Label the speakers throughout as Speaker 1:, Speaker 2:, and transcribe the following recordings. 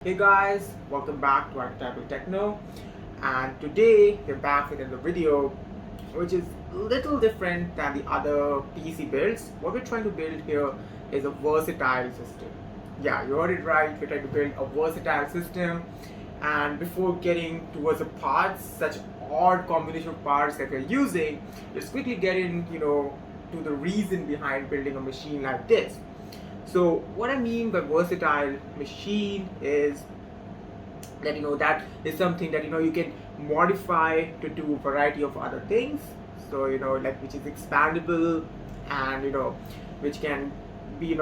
Speaker 1: Hey guys, welcome back to Archetypal Techno, and today we're back with another video which is a little different than the other PC builds. What we're trying to build here is a versatile system. Yeah, you heard it right, we're trying to build a versatile system, and before getting towards the parts, such odd combination of parts that we're using, let's quickly get in, to the reason behind building a machine like this. So what I mean by versatile machine is that that is something that you can modify to do a variety of other things. So like which is expandable, and which can be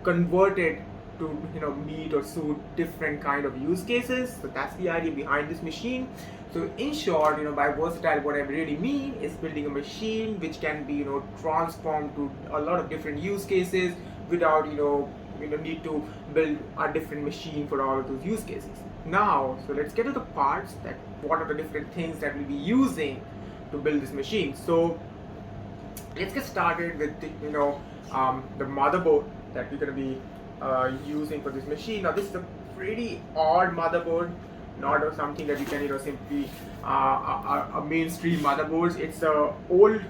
Speaker 1: converted to meet or suit different kind of use cases. So that's the idea behind this machine. So in short, by versatile, what I really mean is building a machine which can be transformed to a lot of different use cases without need to build a different machine for all of those use cases. Now, so let's get to the parts, that what are the different things that we'll be using to build this machine. So let's get started with the motherboard that we're going to be using for this machine. Now this is a pretty odd motherboard, not something that you can simply a mainstream motherboards. It's a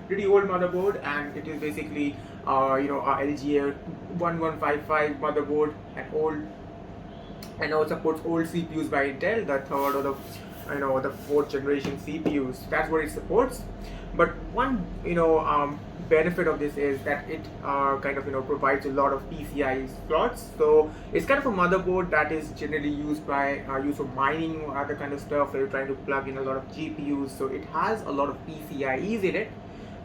Speaker 1: pretty old motherboard, and it is basically a LGA 1155 motherboard, and also supports old CPUs by Intel, the third or the fourth generation CPUs. That's what it supports. But one benefit of this is that it kind of provides a lot of PCI slots. So it's kind of a motherboard that is generally used for mining or other kind of stuff. Where you're trying to plug in a lot of GPUs, so it has a lot of PCIes in it.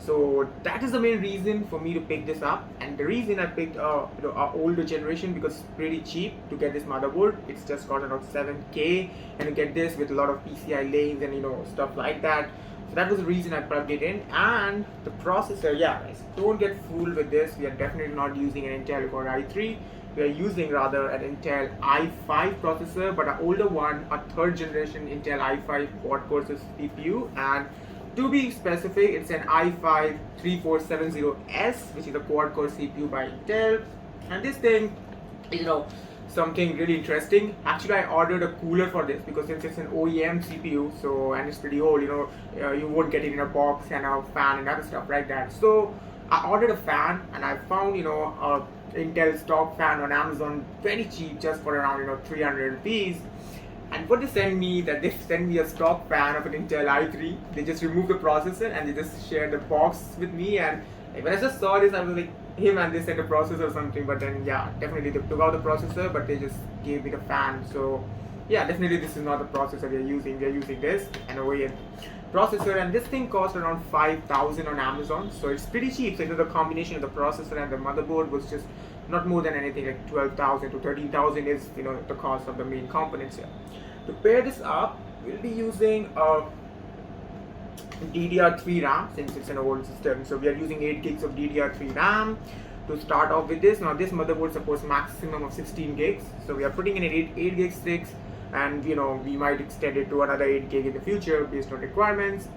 Speaker 1: So that is the main reason for me to pick this up, and the reason I picked a older generation, because it's pretty cheap to get this motherboard. It's just got around 7K, and you get this with a lot of PCI lanes and stuff like that. So that was the reason I plugged it in. And the processor, yeah guys, don't get fooled with this. We are definitely not using an Intel Core i3. We are using rather an Intel i5 processor, but an older one, a third generation Intel i5 quad-core CPU. And to be specific, it's an i5 3470S, which is a quad-core CPU by Intel. And this thing, something really interesting. Actually, I ordered a cooler for this because since it's an OEM CPU, and it's pretty old, you won't get it in a box and a fan and other stuff like that. So I ordered a fan, and I found a Intel stock fan on Amazon very cheap, just for around 300 rupees. And what they send me a stock fan of an Intel i3. They just remove the processor and they just share the box with me. And when I just saw this, I was like, hey man, they sent a processor or something. But then yeah, definitely they took out the processor, but they just gave me the fan. So yeah, definitely this is not the processor they're using. They're using this, an OEM processor, and this thing cost around 5,000 on Amazon. So it's pretty cheap. So the combination of the processor and the motherboard was just not more than anything, like 12,000 to 13,000 is the cost of the main components here. To pair this up, we'll be using a DDR3 RAM, since it's an old system. So we are using 8 gigs of DDR3 RAM to start off with this. Now this motherboard supports maximum of 16 gigs. So we are putting in an 8 gig sticks, and we might extend it to another 8 gig in the future based on requirements.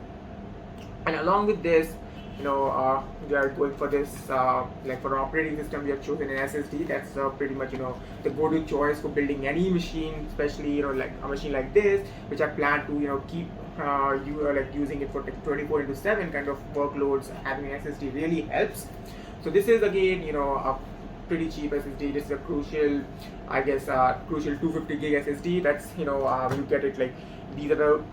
Speaker 1: And along with this, we are going for this, like for operating system, we have chosen an SSD. That's pretty much the go-to choice for building any machine, especially like a machine like this, which I plan to keep like using it for 24/7 kind of workloads. Having an SSD really helps. So this is again a pretty cheap SSD. This is a Crucial, I guess, Crucial 250 gig SSD. That's you get it like. These are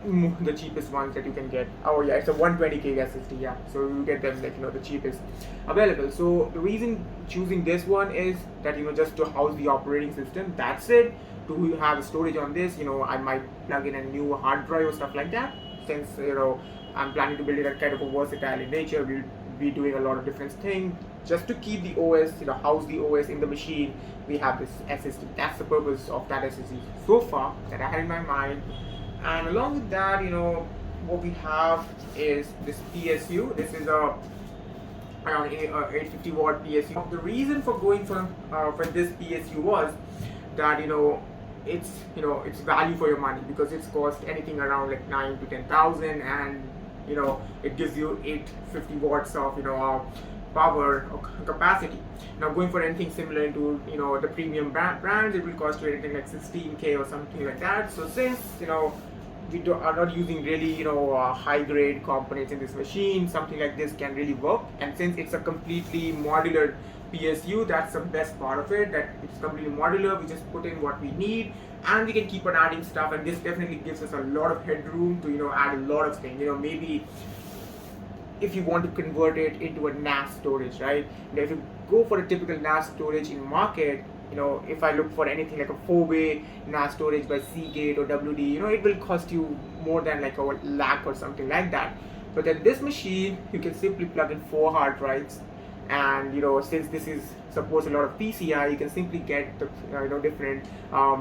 Speaker 1: the cheapest ones that you can get. Oh yeah, it's a 120 gig SSD. Yeah, so you get them like the cheapest available. So the reason choosing this one is that just to house the operating system. That's it. To have storage on this, I might plug in a new hard drive or stuff like that. Since I'm planning to build it as kind of a versatile in nature, we'll be doing a lot of different things. Just to keep the OS, house the OS in the machine, we have this SSD. That's the purpose of that SSD so far that I had in my mind. And along with that, what we have is this PSU. This is a around 850 watt PSU. The reason for going for this PSU was that it's value for your money, because it's cost anything around like 9 to 10,000, and it gives you 850 watts of power or capacity. Now going for anything similar to the premium brands, it will cost you anything like 16K or something like that. So since we are not using really high grade components in this machine, something like this can really work. And since it's a completely modular PSU, that's the best part of it, that it's completely modular. We just put in what we need and we can keep on adding stuff, and this definitely gives us a lot of headroom to add a lot of things. Maybe if you want to convert it into a NAS storage, right? If you go for a typical NAS storage in market, if I look for anything like a 4-way NAS storage by Seagate or WD, it will cost you more than like a lakh or something like that. But then this machine, you can simply plug in 4 hard drives, and since this is supports a lot of PCI, you can simply get the different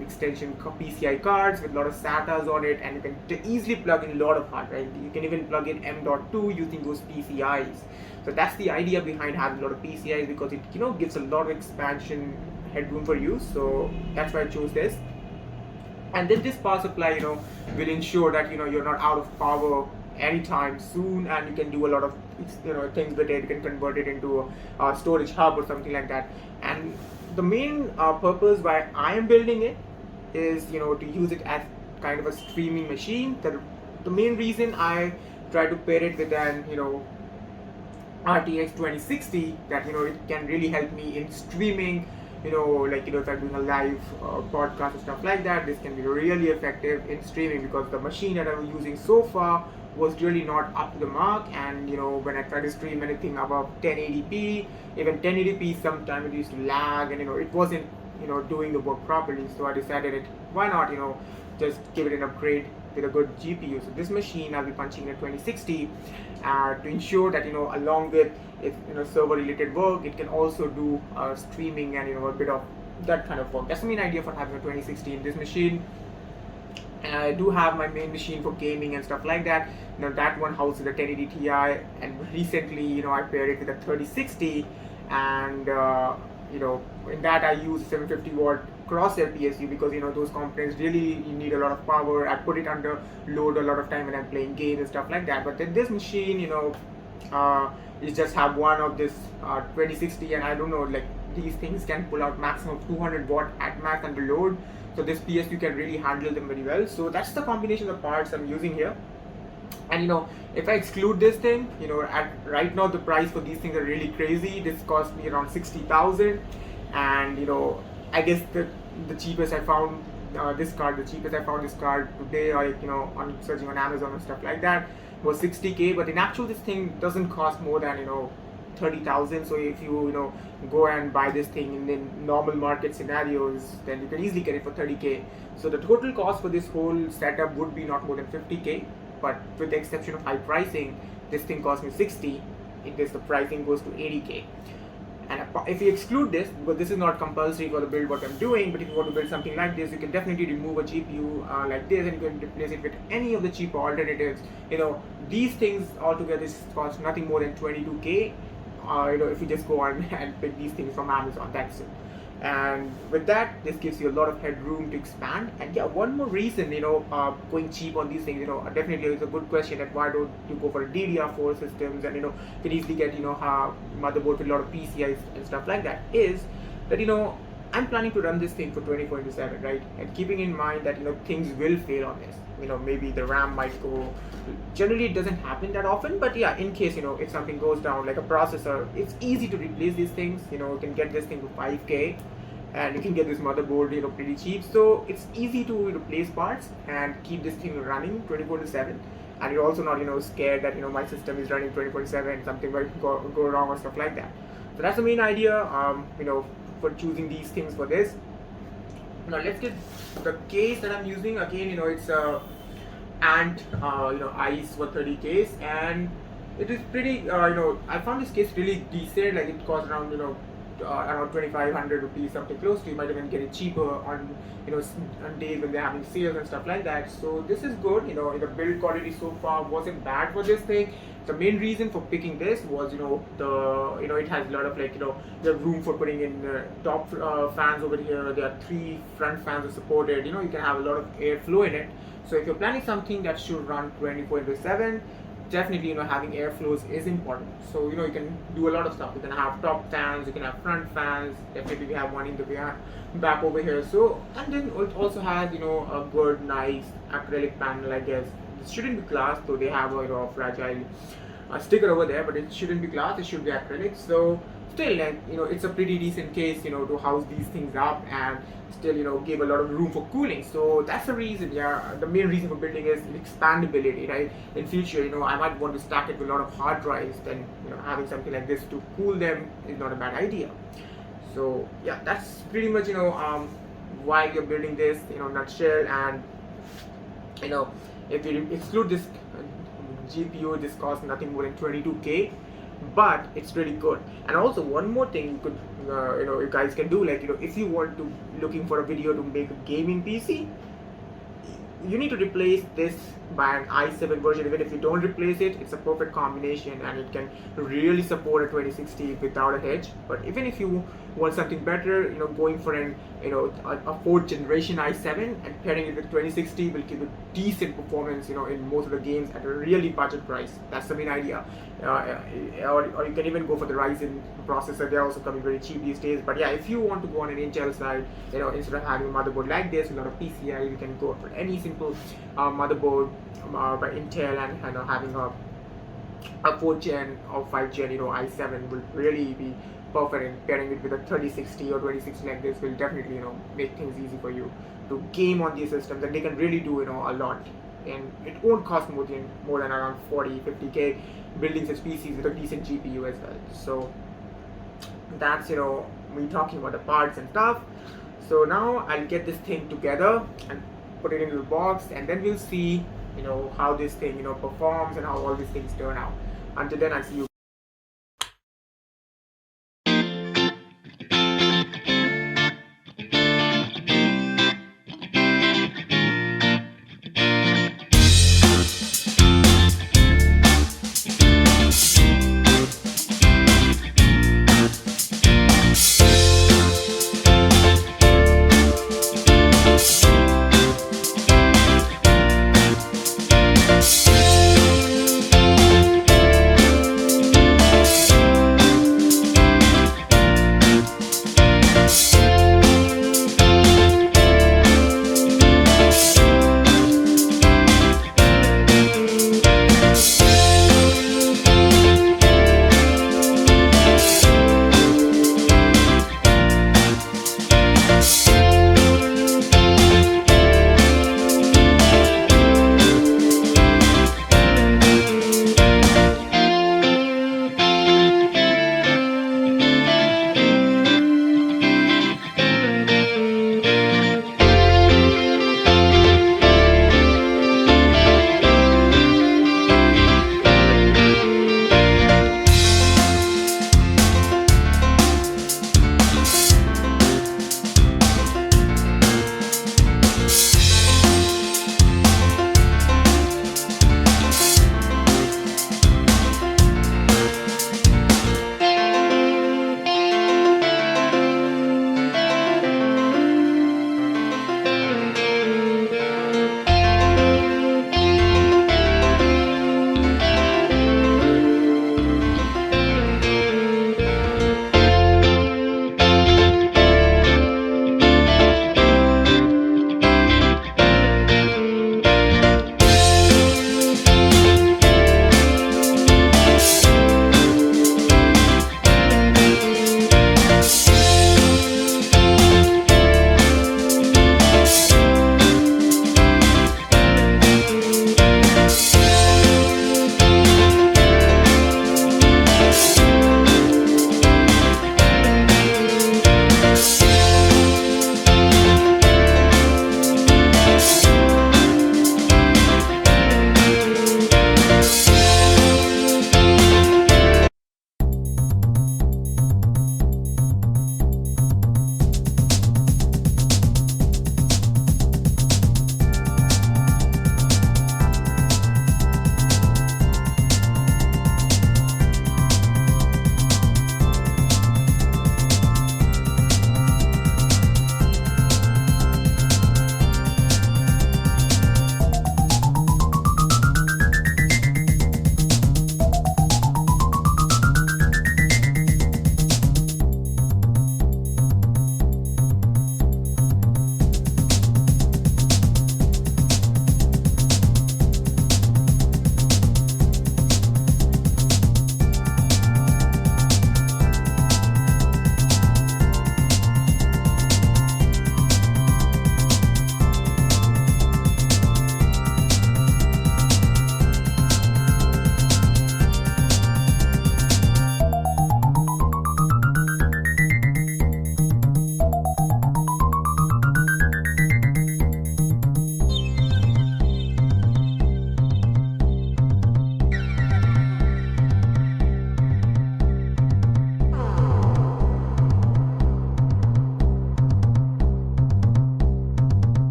Speaker 1: extension PCI cards with a lot of SATAs on it, and you can easily plug in a lot of hard drive. You can even plug in M.2 using those PCIs. So that's the idea behind having a lot of PCIs, because it gives a lot of expansion headroom for you. So that's why I chose this. And then this power supply will ensure that you're not out of power anytime soon, and you can do a lot of things with it. You can convert it into a storage hub or something like that. And the main purpose why I am building it is to use it as kind of a streaming machine. The main reason I try to pair it with an RTX 2060, that it can really help me in streaming. If I'm doing a live podcast and stuff like that, this can be really effective in streaming, because the machine that I was using so far was really not up to the mark. And when I try to stream anything above 1080p, even 1080p, sometimes it used to lag, and it wasn't doing the work properly. So I decided why not just give it an upgrade with a good GPU. So this machine, I'll be punching in a 2060 to ensure that along with its server related work, it can also do streaming and a bit of that kind of work. That's the main idea for having a 2060 in this machine. And I do have my main machine for gaming and stuff like that. That one houses a 1080 Ti, and recently I paired it with a 3060, and in that I use 750 watt crosshair PSU, because those components really need a lot of power. I put it under load a lot of time when I'm playing games and stuff like that. But then this machine you just have one of this 2060, and I don't know, like these things can pull out maximum 200 watt at max under load. So this PSU can really handle them very well. So that's the combination of parts I'm using here. And if I exclude this thing, at right now the price for these things are really crazy. This cost me around 60,000, and I guess the cheapest I found this card today, or on searching on Amazon and stuff like that, was 60K. But in actual, this thing doesn't cost more than 30,000. So if you go and buy this thing in the normal market scenarios, then you can easily get it for 30K. So the total cost for this whole setup would be not more than 50K. But with the exception of high pricing, this thing cost me 60. The pricing goes to 80K. And if you exclude this, because this is not compulsory for the build what I'm doing, but if you want to build something like this, you can definitely remove a GPU like this, and you can replace it with any of the cheaper alternatives. These things altogether cost nothing more than 22K. If you just go on and pick these things from Amazon, that's it. And with that, this gives you a lot of headroom to expand. And yeah, one more reason, going cheap on these things, definitely is a good question, that why don't you go for DDR4 systems, and you can easily get motherboard with a lot of PCIs and stuff like that, is that I'm planning to run this thing for 24/7, right? And keeping in mind that things will fail on this. Maybe the RAM might go. Generally, it doesn't happen that often, but yeah, in case if something goes down, like a processor, it's easy to replace these things. You can get this thing for 5K, and you can get this motherboard pretty cheap. So it's easy to replace parts and keep this thing running 24/7. And you're also not scared that my system is running 24/7, something might go wrong or stuff like that. So that's the main idea. For choosing these things for this. Now let's get the case that I'm using. Again, it's Ant Ice for 30 case, and it is pretty. I found this case really decent. Like it costs around around 2,500 rupees, something close to. You might even get it cheaper on on days when they're having sales and stuff like that. So this is good. The build quality so far wasn't bad for this thing. The main reason for picking this was it has a lot of the room for putting in top fans over here. There are 3 front fans are supported. You can have a lot of airflow in it. So if you're planning something that should run 24/7, definitely, having airflows is important. So, you can do a lot of stuff. You can have top fans, you can have front fans. Definitely, we have one in the back over here. So, and then it also has, a good, nice acrylic panel, I guess. It shouldn't be glass, though they have a, a fragile sticker over there, but it shouldn't be glass, it should be acrylic. So, still, like, it's a pretty decent case, to house these things up and still, give a lot of room for cooling. So that's the reason, the main reason for building is expandability, right? In future, I might want to stack it with a lot of hard drives. Then, having something like this to cool them is not a bad idea. So yeah, that's pretty much, why we're building this, nutshell. And, if you exclude this GPU, this costs nothing more than 22K, but it's really good. And also, one more thing you could you guys can do, like, if you want to looking for a video to make a gaming PC, you need to replace this by an i7 version. Even if you don't replace it, it's a perfect combination, and it can really support a 2060 without a hitch. But even if you want something better, going for an a fourth generation i7 and pairing it with 2060 will give you decent performance, in most of the games at a really budget price. That's the main idea. Or you can even go for the Ryzen processor. They're also coming very cheap these days. But yeah, if you want to go on an Intel side, instead of having a motherboard like this, a lot of PCI, you can go for any simple motherboard by Intel, and having a 4th gen or 5th gen i7 will really be perfect. And pairing it with a 3060 or 2060 like this will definitely make things easy for you to game on these systems, and they can really do a lot. And it won't cost more than around 40-50K building such PCs with a decent GPU as well. So that's me talking about the parts and stuff. So now I'll get this thing together and put it into the box, and then we'll see how this thing performs and how all these things turn out. Until then, I'll see you.